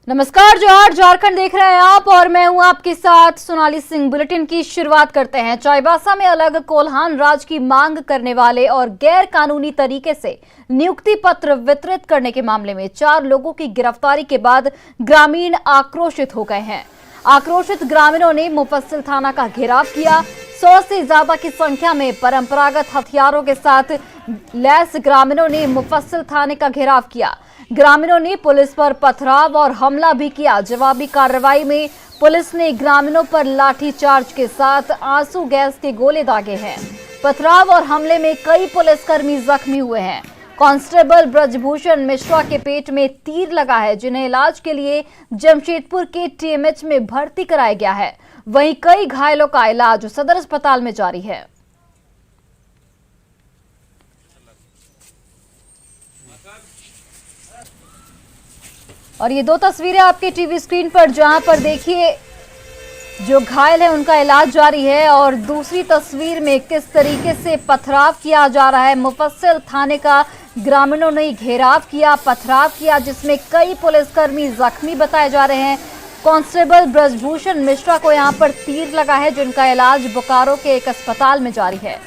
नमस्कार जोहार, झारखंड देख रहे हैं आप और मैं हूं आपके साथ सोनाली सिंह। बुलेटिन की शुरुआत करते हैं। चाईबासा में अलग कोल्हान राज की मांग करने वाले और गैर कानूनी तरीके से नियुक्ति पत्र वितरित करने के मामले में 4 लोगों की गिरफ्तारी के बाद ग्रामीण आक्रोशित हो गए हैं। आक्रोशित ग्रामीणों ने मुफस्सिल थाना का घेराव किया। 100 से ज्यादा की संख्या में परंपरागत हथियारों के साथ लैस ग्रामीणों ने मुफस्सिल थाने का घेराव किया। ग्रामीणों ने पुलिस पर पथराव और हमला भी किया। जवाबी कार्रवाई में पुलिस ने ग्रामीणों पर लाठीचार्ज के साथ आंसू गैस के गोले दागे हैं। पथराव और हमले में कई पुलिसकर्मी जख्मी हुए हैं। कांस्टेबल ब्रजभूषण मिश्रा के पेट में तीर लगा है, जिन्हें इलाज के लिए जमशेदपुर के टीएमएच में भर्ती कराया गया है। वहीं कई घायलों का इलाज सदर अस्पताल में जारी है। और ये 2 तस्वीरें आपके टीवी स्क्रीन पर, जहां पर देखिए जो घायल है उनका इलाज जारी है और दूसरी तस्वीर में किस तरीके से पथराव किया जा रहा है। मुफस्सिल थाने का ग्रामीणों ने घेराव किया, पथराव किया, जिसमें कई पुलिसकर्मी जख्मी बताए जा रहे हैं। कांस्टेबल ब्रजभूषण मिश्रा को यहां पर तीर लगा है, जिनका इलाज बोकारो के एक अस्पताल में जारी है।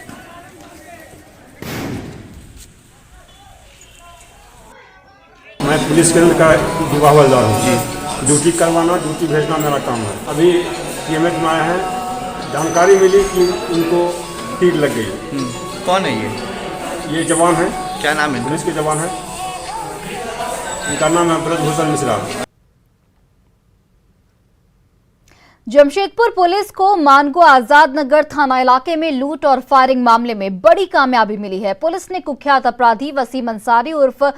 मैं पुलिस केंद्र का युवा हवलदार हूँ जी। ड्यूटी करवाना, ड्यूटी भेजना मेरा काम है। अभी टीएमएच में आया है, जानकारी मिली कि उनको तीर लग गई। कौन है ये जवान है। क्या नाम है? पुलिस के जवान है। इनका नाम है ब्रजभूषण मिश्रा। जमशेदपुर पुलिस को मानगो आजाद नगर थाना इलाके में लूट और फायरिंग मामले में बड़ी कामयाबी मिली है। पुलिस ने कुख्यात अपराधी वसीम अंसारी उर्फ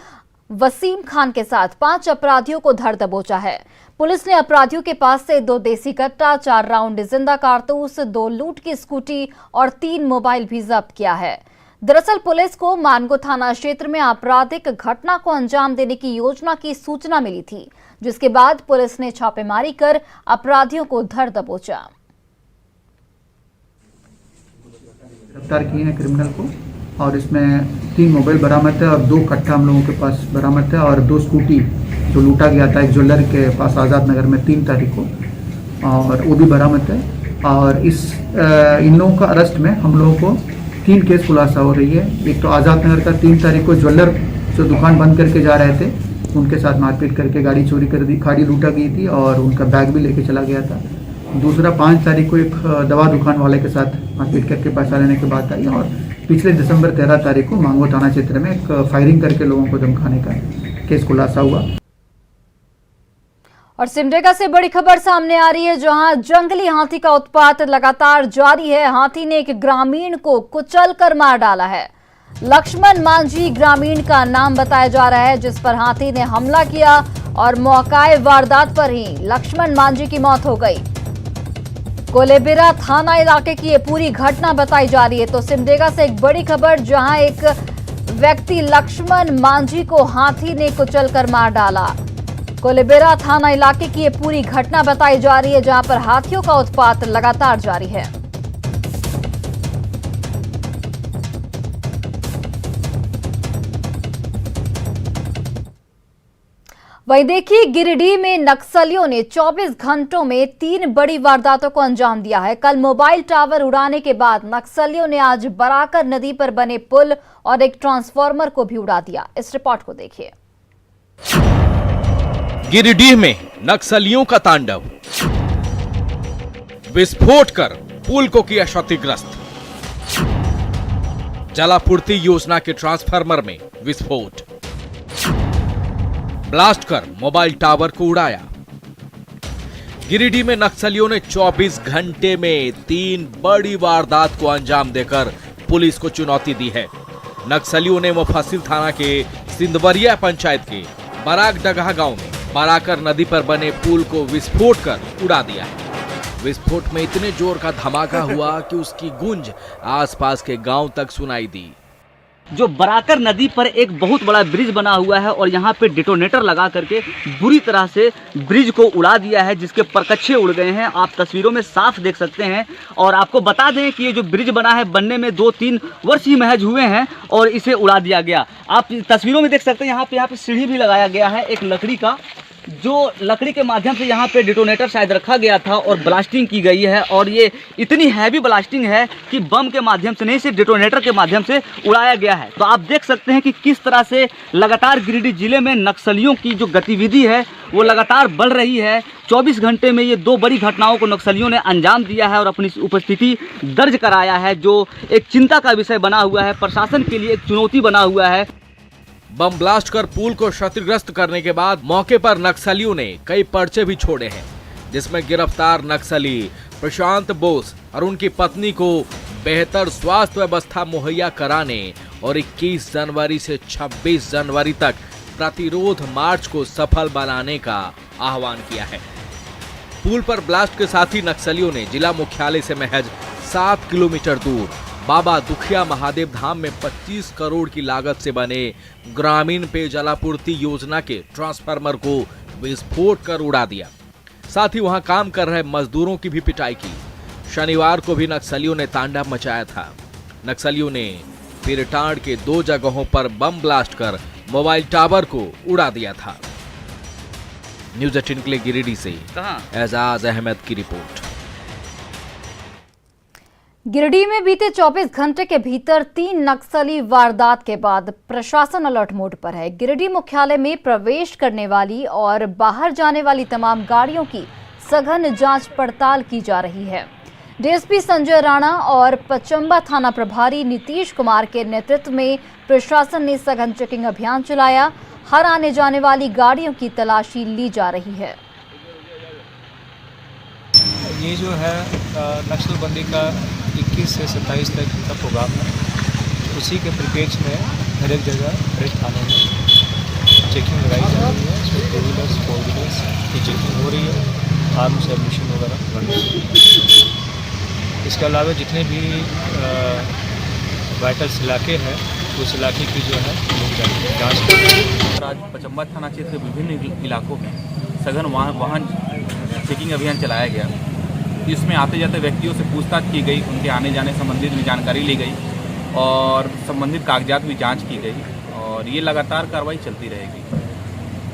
वसीम खान के साथ 5 अपराधियों को धर दबोचा है। पुलिस ने अपराधियों के पास से 2 देसी कट्टा, 4 राउंड जिंदा कारतूस, 2 लूट की स्कूटी और 3 मोबाइल भी जब्त किया है। दरअसल पुलिस को मानगो थाना क्षेत्र में आपराधिक घटना को अंजाम देने की योजना की सूचना मिली थी, जिसके बाद पुलिस ने छापेमारी कर अपराधियों को धर दबोचा। गिरफ्तार किए हैं क्रिमिनल को और इसमें 3 मोबाइल बरामद है और 2 कट्टा हम लोगों के पास बरामद है और 2 स्कूटी जो लूटा गया था एक ज्वेलर के पास आज़ाद नगर में 3 तारीख को, और वो भी बरामद है। और इन लोगों का अरेस्ट में हम लोगों को 3 केस खुलासा हो रही है। एक तो आज़ाद नगर का 3 तारीख को ज्वेलर जो दुकान बंद करके जा रहे थे उनके साथ मारपीट करके गाड़ी चोरी कर दी, गाड़ी लूटा गई थी और उनका बैग भी लेके चला गया था। दूसरा 5 तारीख को एक दवा दुकान वाले के साथ मारपीट करके पैसा लेने की बात आई। और पिछले दिसंबर 13 तारीख को मांगो थाना क्षेत्र में एक फायरिंग करके लोगों को धमकाने का केस खुलासा हुआ। और सिमडेगा से बड़ी खबर सामने आ रही है, जहां जंगली हाथी का उत्पात लगातार जारी है। हाथी ने एक ग्रामीण को कुचलकर मार डाला है। लक्ष्मण मांझी ग्रामीण का नाम बताया जा रहा है, जिस पर हाथी ने हमला किया और मौकाए वारदात पर ही लक्ष्मण मांझी की मौत हो गई। कोलेबिरा थाना इलाके की ये पूरी घटना बताई जा रही है। तो सिमडेगा से एक बड़ी खबर, जहां एक व्यक्ति लक्ष्मण मांझी को हाथी ने कुचलकर मार डाला। कोलेबिरा थाना इलाके की ये पूरी घटना बताई जा रही है, जहां पर हाथियों का उत्पात लगातार जारी है। वहीं देखिए, गिरिडीह में नक्सलियों ने 24 घंटों में 3 बड़ी वारदातों को अंजाम दिया है। कल मोबाइल टावर उड़ाने के बाद नक्सलियों ने आज बराकर नदी पर बने पुल और एक ट्रांसफार्मर को भी उड़ा दिया। इस रिपोर्ट को देखिए। गिरिडीह में नक्सलियों का तांडव, विस्फोट कर पुल को किया क्षतिग्रस्त। जलापूर्ति योजना के ट्रांसफार्मर में विस्फोट, ब्लास्ट कर मोबाइल टावर को उड़ाया। गिरिडीह में नक्सलियों ने 24 घंटे में 3 बड़ी वारदात को अंजाम देकर पुलिस को चुनौती दी है। नक्सलियों ने मुफस्सिल थाना के सिंधवरिया पंचायत के बराक डगहा गांव में बराकर नदी पर बने पुल को विस्फोट कर उड़ा दिया है। विस्फोट में इतने जोर का धमाका हुआ कि उसकी गूंज आसपास के गांव तक सुनाई दी। जो बराकर नदी पर एक बहुत बड़ा ब्रिज बना हुआ है और यहाँ पे डिटोनेटर लगा करके बुरी तरह से ब्रिज को उड़ा दिया है, जिसके परकच्छे उड़ गए हैं। आप तस्वीरों में साफ देख सकते हैं। और आपको बता दें कि ये जो ब्रिज बना है बनने में 2-3 वर्ष ही महज हुए हैं और इसे उड़ा दिया गया। आप तस्वीरों में देख सकते हैं यहाँ पे सीढ़ी भी लगाया गया है एक लकड़ी का, जो लकड़ी के माध्यम से यहाँ पे डिटोनेटर शायद रखा गया था और ब्लास्टिंग की गई है, और ये इतनी हैवी ब्लास्टिंग है कि बम के माध्यम से नहीं, सिर्फ डिटोनेटर के माध्यम से उड़ाया गया है। तो आप देख सकते हैं कि किस तरह से लगातार गिरिडीह जिले में नक्सलियों की जो गतिविधि है वो लगातार बढ़ रही है। 24 घंटे में ये 2 बड़ी घटनाओं को नक्सलियों ने अंजाम दिया है और अपनी उपस्थिति दर्ज कराया है, जो एक चिंता का विषय बना हुआ है, प्रशासन के लिए एक चुनौती बना हुआ है। बम ब्लास्ट कर पुल को क्षतिग्रस्त करने के बाद मौके पर नक्सलियों ने कई पर्चे भी छोड़े हैं, जिसमें गिरफ्तार नक्सली प्रशांत बोस और उनकी पत्नी को बेहतर स्वास्थ्य व्यवस्था मुहैया कराने और 21 जनवरी से 26 जनवरी तक प्रतिरोध मार्च को सफल बनाने का आह्वान किया है। पुल पर ब्लास्ट के साथ ही नक्सलियों ने जिला मुख्यालय से महज 7 किलोमीटर दूर बाबा दुखिया महादेव धाम में 25 करोड़ की लागत से बने ग्रामीण पेयजलापूर्ति योजना के ट्रांसफार्मर को विस्फोट कर उड़ा दिया। साथ ही वहां काम कर रहे मजदूरों की भी पिटाई की। शनिवार को भी नक्सलियों ने तांडव मचाया था। नक्सलियों ने पीरटांड के 2 जगहों पर बम ब्लास्ट कर मोबाइल टावर को उड़ा दिया था। न्यूज़ 18 के लिए गिरिडीह से एजाज अहमद की रिपोर्ट। गिरिडीह में बीते 24 घंटे के भीतर 3 नक्सली वारदात के बाद प्रशासन अलर्ट मोड पर है। गिरिडीह मुख्यालय में प्रवेश करने वाली और बाहर जाने वाली तमाम गाड़ियों की सघन जांच पड़ताल की जा रही है। डीएसपी संजय राणा और पचंबा थाना प्रभारी नीतीश कुमार के नेतृत्व में प्रशासन ने सघन चेकिंग अभियान चलाया। हर आने जाने वाली गाड़ियों की तलाशी ली जा रही है। ये जो है नक्सलबंदी का 21 से 27 तक का प्रोग्राम है। उसी के प्रिपेज में हर एक जगह हर एक थाने में चेकिंग लगाई जा रही है। इसमें 2 व्हीलर्स 4 व्हीलर्स की चेकिंग हो रही है, आर्म्स एडमिशन वगैरह बन रही है। इसके अलावा जितने भी वाइटल्स इलाके हैं उस इलाके की जो है लोग जाँच कर रहे हैं। आज पचंबा थाना क्षेत्र के विभिन्न इलाकों में सघन वाहन चेकिंग अभियान चलाया गया। इसमें आते जाते व्यक्तियों से पूछताछ की गई, उनके आने जाने संबंधित भी जानकारी ली गई और संबंधित कागजात भी जांच की गई और ये लगातार कार्रवाई चलती रहेगी।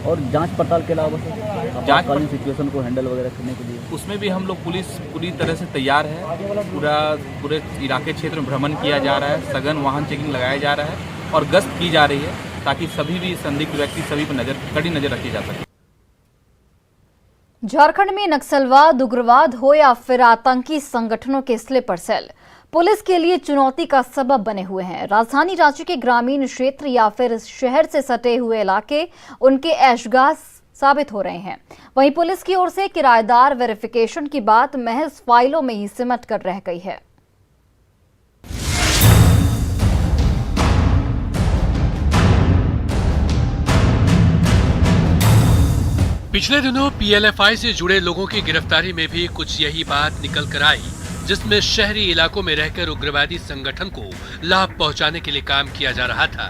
और जांच पड़ताल के अलावा आपातकालीन सिचुएशन को हैंडल वगैरह करने के लिए उसमें भी हम लोग पुलिस पूरी तरह से तैयार है। पूरे इलाके क्षेत्र में भ्रमण किया जा रहा है, सघन वाहन चेकिंग लगाया जा रहा है और गश्त की जा रही है ताकि सभी भी संदिग्ध व्यक्ति सभी पर कड़ी नजर रखी जा सके। झारखंड में नक्सलवाद, उग्रवाद हो या फिर आतंकी संगठनों के स्लीपर सेल पुलिस के लिए चुनौती का सबब बने हुए हैं। राजधानी रांची के ग्रामीण क्षेत्र या फिर शहर से सटे हुए इलाके उनके ऐशगाह साबित हो रहे हैं। वहीं पुलिस की ओर से किराएदार वेरिफिकेशन की बात महज फाइलों में ही सिमट कर रह गई है। पिछले दिनों पीएलएफआई से जुड़े लोगों की गिरफ्तारी में भी कुछ यही बात निकल कर आई, जिसमें शहरी इलाकों में रहकर उग्रवादी संगठन को लाभ पहुंचाने के लिए काम किया जा रहा था।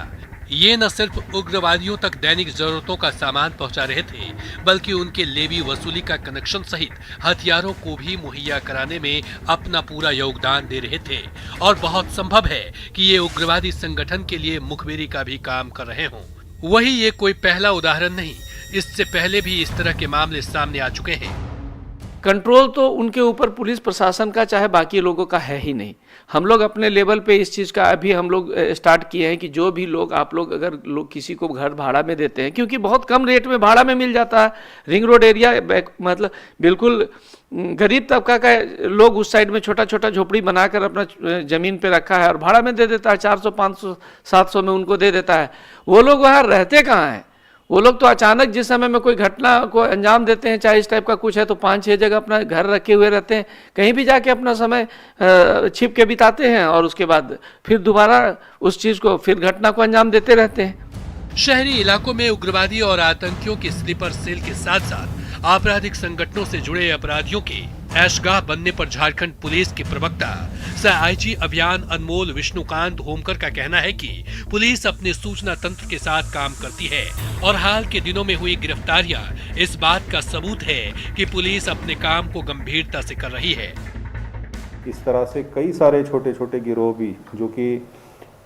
ये न सिर्फ उग्रवादियों तक दैनिक जरूरतों का सामान पहुंचा रहे थे, बल्कि उनके लेवी वसूली का कनेक्शन सहित हथियारों को भी मुहैया कराने में अपना पूरा योगदान दे रहे थे। और बहुत संभव है कि ये उग्रवादी संगठन के लिए मुखबिरी का भी काम कर रहे हों। वही ये कोई पहला उदाहरण नहीं, इससे पहले भी इस तरह के मामले सामने आ चुके हैं। कंट्रोल तो उनके ऊपर पुलिस प्रशासन का चाहे बाकी लोगों का है ही नहीं। हम लोग अपने लेवल पे इस चीज़ का अभी हम लोग स्टार्ट किए हैं कि जो भी लोग आप लोग अगर लोग किसी को घर भाड़ा में देते हैं, क्योंकि बहुत कम रेट में भाड़ा में मिल जाता है। रिंग रोड एरिया मतलब बिल्कुल गरीब तबका का लोग उस साइड में छोटा छोटा झोपड़ी बनाकर अपना ज़मीन पे रखा है और भाड़ा में दे देता है। 400 500 700 में उनको दे देता है। वो लोग वहाँ रहते कहाँ हैं? वो लोग तो अचानक जिस समय में कोई घटना को अंजाम देते हैं, चाहे इस टाइप का कुछ है, तो 5-6 जगह अपना घर रखे हुए रहते हैं, कहीं भी जाके अपना समय छिप के बिताते हैं और उसके बाद फिर दोबारा उस चीज़ को फिर घटना को अंजाम देते रहते हैं। शहरी इलाकों में उग्रवादी और आतंकियों के स्लीपर सेल के साथ साथ आपराधिक संगठनों से जुड़े अपराधियों के ऐशगाह बनने पर झारखंड पुलिस के प्रवक्ता सह आईजी अभियान अनमोल विष्णुकांत होमकर का कहना है कि पुलिस अपने सूचना तंत्र के साथ काम करती है और हाल के दिनों में हुई गिरफ्तारियां इस बात का सबूत है कि पुलिस अपने काम को गंभीरता से कर रही है। इस तरह से कई सारे छोटे छोटे गिरोह भी, जो कि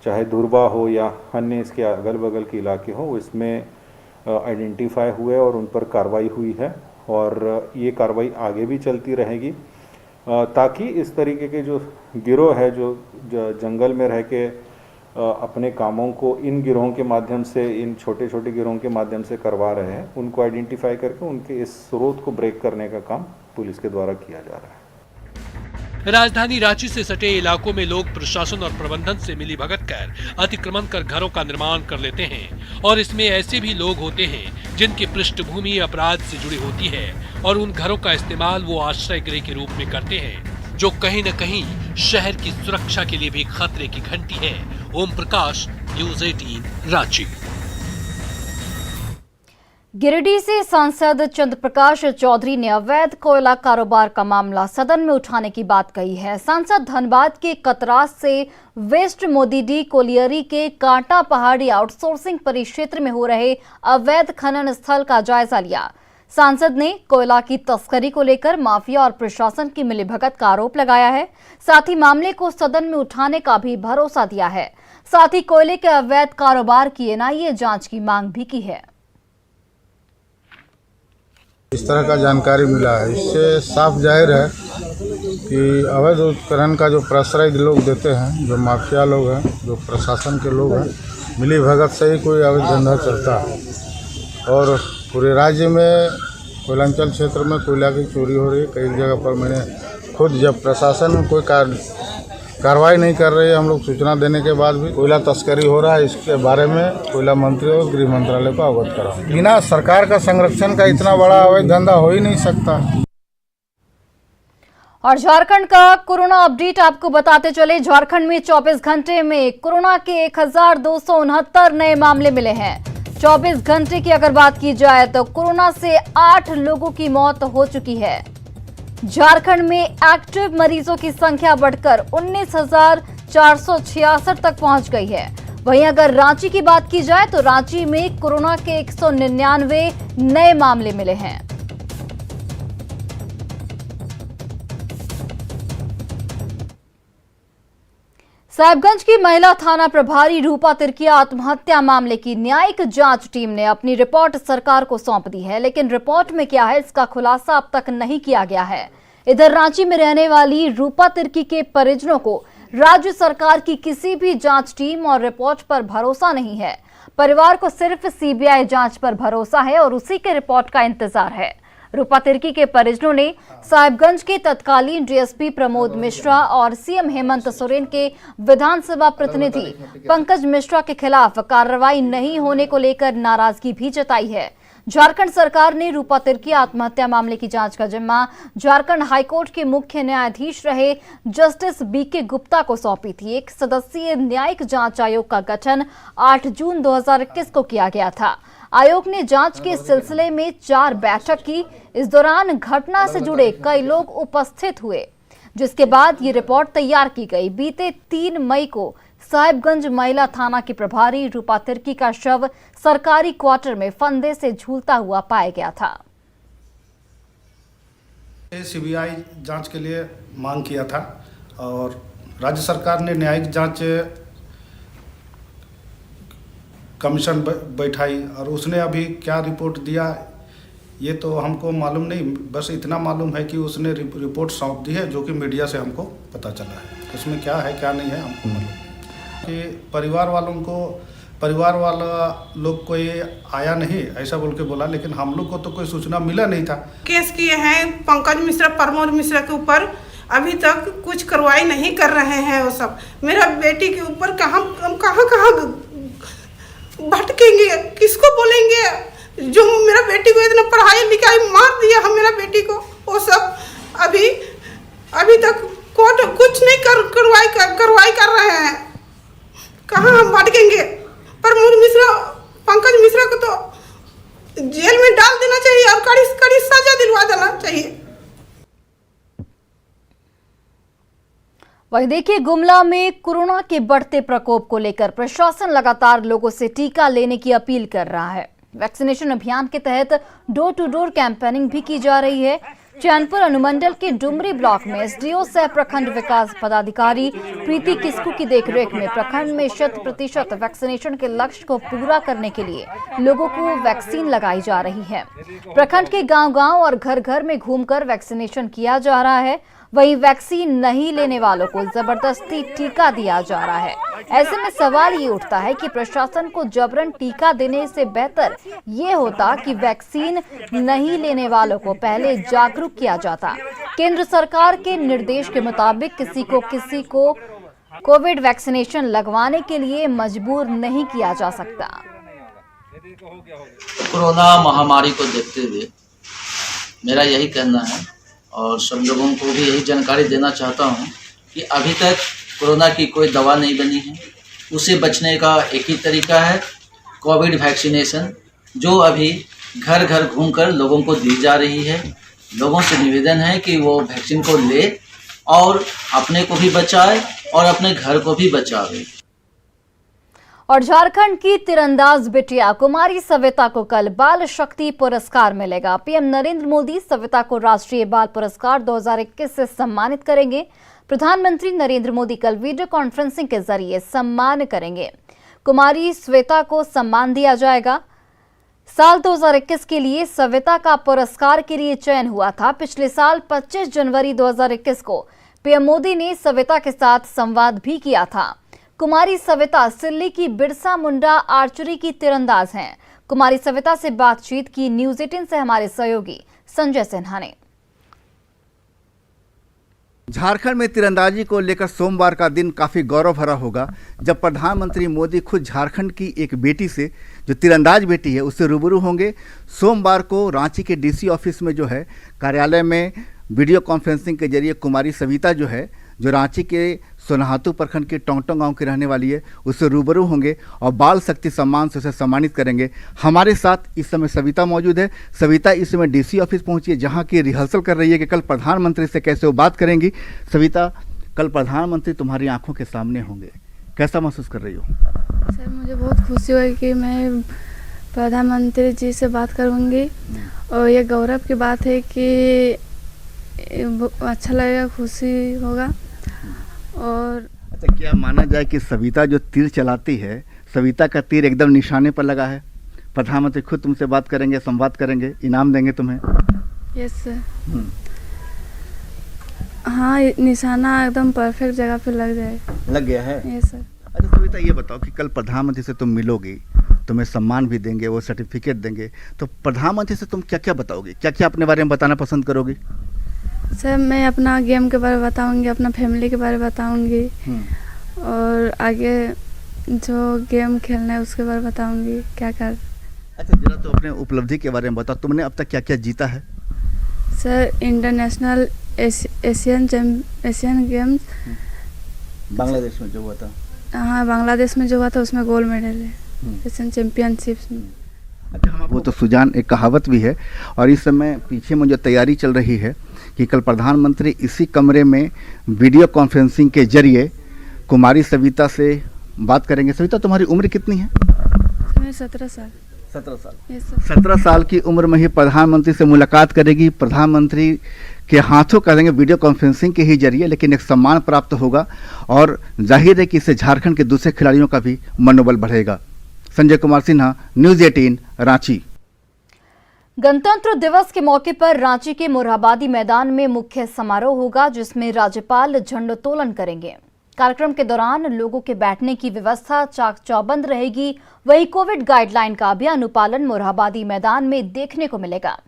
चाहे धुरबा हो या अन्य इसके अगल बगल के इलाके हो, इसमें आइडेंटिफाई हुए और उन पर कार्रवाई हुई है और ये कार्रवाई आगे भी चलती रहेगी ताकि इस तरीके के जो गिरोह है जो जंगल में रह के अपने कामों को इन गिरोहों के माध्यम से, इन छोटे छोटे गिरोहों के माध्यम से करवा रहे हैं, उनको आइडेंटिफाई करके उनके इस स्रोत को ब्रेक करने का काम पुलिस के द्वारा किया जा रहा है। राजधानी रांची से सटे इलाकों में लोग प्रशासन और प्रबंधन से मिलीभगत कर अतिक्रमण कर घरों का निर्माण कर लेते हैं और इसमें ऐसे भी लोग होते हैं जिनकी पृष्ठभूमि अपराध से जुड़ी होती है और उन घरों का इस्तेमाल वो आश्रय गृह के रूप में करते हैं, जो कहीं न कहीं शहर की सुरक्षा के लिए भी खतरे की घंटी है। ओम प्रकाश, न्यूज़ 18 रांची। गिरिडीह से सांसद चंद्र प्रकाश चौधरी ने अवैध कोयला कारोबार का मामला सदन में उठाने की बात कही है। सांसद धनबाद के कतरास से वेस्ट मोदीडी कोलियरी के कांटा पहाड़ी आउटसोर्सिंग परिक्षेत्र में हो रहे अवैध खनन स्थल का जायजा लिया। सांसद ने कोयला की तस्करी को लेकर माफिया और प्रशासन की मिलीभगत का आरोप लगाया है। साथ ही मामले को सदन में उठाने का भी भरोसा दिया है। साथ ही कोयले के अवैध कारोबार की एनआईए जांच की मांग भी की है। इस तरह का जानकारी मिला है, इससे साफ जाहिर है कि अवैध उत्खनन का जो प्रश्रय लोग देते हैं, जो माफिया लोग हैं, जो प्रशासन के लोग हैं, मिली भगत से ही कोई अवैध धंधा चलता है। और पूरे राज्य में कोयलांचल क्षेत्र में कोयला की चोरी हो रही है। कई जगह पर मैंने खुद, जब प्रशासन कोई कार्रवाई नहीं कर रही है, हम लोग सूचना देने के बाद भी कोयला तस्करी हो रहा है, इसके बारे में कोयला मंत्री और गृह मंत्रालय को अवगत करा। बिना सरकार का संरक्षण का इतना बड़ा अवैध धंधा हो ही नहीं सकता। और झारखंड का कोरोना अपडेट आपको बताते चले। झारखंड में 24 घंटे में कोरोना के 1269 नए मामले मिले हैं। 24 घंटे की अगर बात की जाए तो कोरोना से 8 लोगों की मौत हो चुकी है। झारखंड में एक्टिव मरीजों की संख्या बढ़कर 19,466 तक पहुंच गई है। वहीं अगर रांची की बात की जाए तो रांची में कोरोना के 199 नए मामले मिले हैं। साहिबगंज की महिला थाना प्रभारी रूपा तिर्किया आत्महत्या मामले की न्यायिक जांच टीम ने अपनी रिपोर्ट सरकार को सौंप दी है, लेकिन रिपोर्ट में क्या है इसका खुलासा अब तक नहीं किया गया है। इधर रांची में रहने वाली रूपा तिर्की के परिजनों को राज्य सरकार की किसी भी जांच टीम और रिपोर्ट पर भरोसा नहीं है। परिवार को सिर्फ सीबीआई जांच पर भरोसा है और उसी के रिपोर्ट का इंतजार है। रूपा तिर्की के परिजनों ने साहिबगंज के तत्कालीन डीएसपी प्रमोद मिश्रा और सीएम हेमंत सोरेन के विधानसभा प्रतिनिधि पंकज मिश्रा के खिलाफ कार्रवाई नहीं होने को लेकर नाराजगी भी जताई है। झारखंड सरकार ने रूपा तिर्की आत्महत्या मामले की जांच का जिम्मा झारखंड हाईकोर्ट के मुख्य न्यायाधीश रहे जस्टिस बीके गुप्ता को सौंपी थी। एक सदस्यीय न्यायिक जांच आयोग का गठन 8 जून 2021 को किया गया था। आयोग ने जांच के सिलसिले में 4 बैठक की। इस दौरान घटना से जुड़े कई लोग उपस्थित हुए, जिसके बाद ये रिपोर्ट तैयार की गई। बीते 3 मई को साहिबगंज महिला थाना की प्रभारी रूपा तिर्की का शव सरकारी क्वार्टर में फंदे से झूलता हुआ पाया गया था। सीबीआई जांच के लिए मांग किया था और राज्य सरकार ने न्यायिक जांच कमीशन बैठाई और उसने अभी क्या रिपोर्ट दिया ये तो हमको मालूम नहीं। बस इतना मालूम है कि उसने रिपोर्ट सौंप दी है, जो कि मीडिया से हमको पता चला है। उसमें क्या है क्या नहीं है हमको मालूम कि परिवार वाला लोग कोई आया नहीं ऐसा बोल के बोला, लेकिन हम लोग को तो कोई सूचना मिला नहीं था। केस किए हैं पंकज मिश्रा, प्रमोद मिश्रा के ऊपर, अभी तक कुछ कार्रवाई नहीं कर रहे हैं वो सब। मेरा बेटी के ऊपर कहाँ भटकेंगे, किसको बोलेंगे? जो मेरा बेटी को इतना पढ़ाई लिखाई मार दिया है मेरा बेटी को, वो सब अभी तक कोर्ट कुछ नहीं कार्रवाई कर रहे हैं। कहाँ हम भटकेंगे? प्रमोद मिश्रा, पंकज मिश्रा को तो जेल में डाल देना चाहिए और कड़ी सजा दिलवा देना चाहिए। वहीं देखिए, गुमला में कोरोना के बढ़ते प्रकोप को लेकर प्रशासन लगातार लोगों से टीका लेने की अपील कर रहा है। वैक्सीनेशन अभियान के तहत डोर टू डोर कैंपेनिंग भी की जा रही है। चैनपुर अनुमंडल के डुमरी ब्लॉक में एसडीओ सह प्रखंड विकास पदाधिकारी प्रीति किस्कू की देखरेख में प्रखंड में 100% वैक्सीनेशन के लक्ष्य को पूरा करने के लिए लोगों को वैक्सीन लगाई जा रही है। प्रखंड के गांव-गांव और घर-घर में घूमकर वैक्सीनेशन किया जा रहा है। वहीं वैक्सीन नहीं लेने वालों को जबरदस्ती टीका दिया जा रहा है। ऐसे में सवाल ये उठता है कि प्रशासन को जबरन टीका देने से बेहतर ये होता कि वैक्सीन नहीं लेने वालों को पहले जागरूक किया जाता। केंद्र सरकार के निर्देश के मुताबिक किसी को कोविड वैक्सीनेशन लगवाने के लिए मजबूर नहीं किया जा सकता। कोरोना महामारी को देखते हुए मेरा यही कहना है और सब लोगों को भी यही जानकारी देना चाहता हूं कि अभी तक कोरोना की कोई दवा नहीं बनी है। उसे बचने का एक ही तरीका है कोविड वैक्सीनेशन, जो अभी घर घर घूमकर लोगों को दी जा रही है। लोगों से निवेदन है कि वो वैक्सीन को ले और अपने को भी बचाए और अपने घर को भी बचावे। और झारखंड की तीरंदाज बिटिया कुमारी सविता को कल बाल शक्ति पुरस्कार मिलेगा। पीएम नरेंद्र मोदी सविता को राष्ट्रीय बाल पुरस्कार 2021 से सम्मानित करेंगे। प्रधानमंत्री नरेंद्र मोदी कल वीडियो कॉन्फ्रेंसिंग के जरिए सम्मान करेंगे। कुमारी सविता को सम्मान दिया जाएगा। साल 2021 के लिए सविता का पुरस्कार के लिए चयन हुआ था। पिछले साल 25 जनवरी 2021 को पीएम मोदी ने सविता के साथ संवाद भी किया था। कुमारी सविता सिल्ली की बिरसा मुंडा आर्चरी की तीरंदाज हैं। कुमारी सविता से बातचीत की न्यूज़ 18 से हमारे सहयोगी संजय सिन्हा ने। झारखंड में तीरंदाजी को लेकर सोमवार का दिन काफ़ी गौरव भरा होगा, जब प्रधानमंत्री मोदी खुद झारखंड की एक बेटी से, जो तीरंदाज बेटी है, उससे रूबरू होंगे। सोमवार को रांची के डीसी ऑफिस में जो है कार्यालय में वीडियो कॉन्फ्रेंसिंग के जरिए कुमारी सविता जो है, जो रांची के सोनाहातू प्रखंड के टोंगटोंग गांव की रहने वाली है, उससे रूबरू होंगे और बाल शक्ति सम्मान से उसे सम्मानित करेंगे। हमारे साथ इस समय सविता मौजूद है। सविता इस समय डीसी ऑफिस पहुंची है, जहां की रिहर्सल कर रही है कि कल प्रधानमंत्री से कैसे वो बात करेंगी। सविता, कल प्रधानमंत्री तुम्हारी आंखों के सामने होंगे, कैसा महसूस कर रही हो? सर, मुझे बहुत खुशी हुई कि मैं प्रधानमंत्री जी से बात करूँगी और ये गौरव की बात है कि अच्छा लगेगा, खुशी होगा। और अच्छा, क्या माना जाए कि सविता जो तीर चलाती है, सविता का तीर एकदम निशाने पर लगा है? प्रधानमंत्री खुद तुमसे बात करेंगे, संवाद करेंगे, इनाम देंगे तुम्हें? Yes sir. हाँ, निशाना एकदम परफेक्ट जगह पे लग गया है। Yes sir. अच्छा सविता, ये बताओ कि कल प्रधानमंत्री से तुम मिलोगी, तुम्हें सम्मान भी देंगे, वो सर्टिफिकेट देंगे, तो प्रधानमंत्री से तुम क्या क्या बताओगी, क्या क्या अपने बारे में बताना पसंद करोगी? सर, मैं अपना गेम के बारे में बताऊंगी, अपना फैमिली के बारे में बताऊंगी और आगे जो गेम खेलना है उसके बारे में बताऊंगी क्या कर। अच्छा, जरा तो अपने उपलब्धि के बारे में बताओ, तुमने अब तक क्या क्या जीता है? Sir, international Asian games Bangladesh में जो हुआ था। हाँ, बांग्लादेश में जो हुआ था उसमें गोल्ड मेडल है एशियन चैंपियनशिप्स में। अच्छा, वो तो सुजान एक कहावत भी है। और इस समय पीछे में जो तैयारी चल रही है कि कल प्रधानमंत्री इसी कमरे में वीडियो कॉन्फ्रेंसिंग के जरिए कुमारी सविता से बात करेंगे। सविता, तुम्हारी उम्र कितनी है? 17 साल। 17 साल। 17 साल की उम्र में ही प्रधानमंत्री से मुलाकात करेगी। प्रधानमंत्री के हाथों करेंगे वीडियो कॉन्फ्रेंसिंग के ही जरिए, लेकिन एक सम्मान प्राप्त होगा और जाहिर है कि इससे झारखंड के दूसरे खिलाड़ियों का भी मनोबल बढ़ेगा। संजय कुमार सिन्हा, न्यूज़ 18, रांची। गणतंत्र दिवस के मौके पर रांची के मोरहाबादी मैदान में मुख्य समारोह होगा, जिसमें राज्यपाल झंडोत्तोलन करेंगे। कार्यक्रम के दौरान लोगों के बैठने की व्यवस्था चाक चौबंद रहेगी। वहीं कोविड गाइडलाइन का भी अनुपालन मोरहाबादी मैदान में देखने को मिलेगा।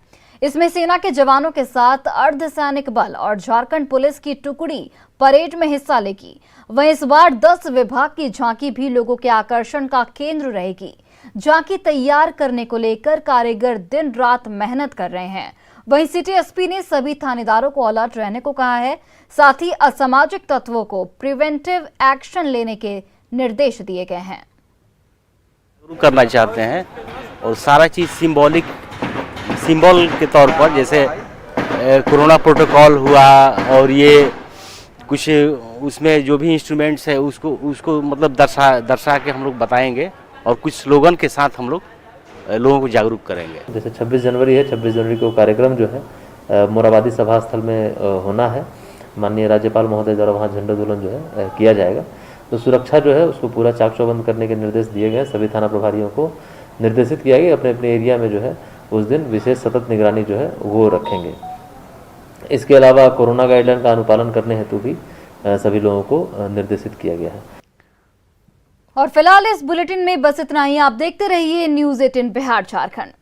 इसमें सेना के जवानों के साथ अर्धसैनिक बल और झारखंड पुलिस की टुकड़ी परेड में हिस्सा लेगी। वहीं इस बार 10 विभाग की झांकी भी लोगों के आकर्षण का केंद्र रहेगी। झांकी तैयार करने को लेकर कारीगर दिन रात मेहनत कर रहे हैं। वहीं सिटी एसपी ने सभी थानेदारों को अलर्ट रहने को कहा है। साथ ही असामाजिक तत्वों को प्रिवेंटिव एक्शन लेने के निर्देश दिए गए हैं। शुरू करना चाहते हैं और सारा चीज सिंबल के तौर पर, जैसे कोरोना प्रोटोकॉल हुआ और ये कुछ उसमें जो भी इंस्ट्रूमेंट्स है उसको मतलब दर्शा के हम लोग बताएंगे और कुछ स्लोगन के साथ हम लोग लोगों को जागरूक करेंगे। जैसे 26 जनवरी है, 26 जनवरी को कार्यक्रम जो है मोराबादी सभा स्थल में होना है। माननीय राज्यपाल महोदय द्वारा वहाँ झंडोत्तोलन जो है किया जाएगा। तो सुरक्षा जो है उसको पूरा चाक चौबंद करने के निर्देश दिए गए। सभी थाना प्रभारियों को निर्देशित किया गया अपने अपने एरिया में जो है उस दिन विशेष सतत निगरानी जो है वो रखेंगे। इसके अलावा कोरोना गाइडलाइन का अनुपालन करने हेतु भी सभी लोगों को निर्देशित किया गया है। और फिलहाल इस बुलेटिन में बस इतना ही। आप देखते रहिए न्यूज़ 18 बिहार झारखंड।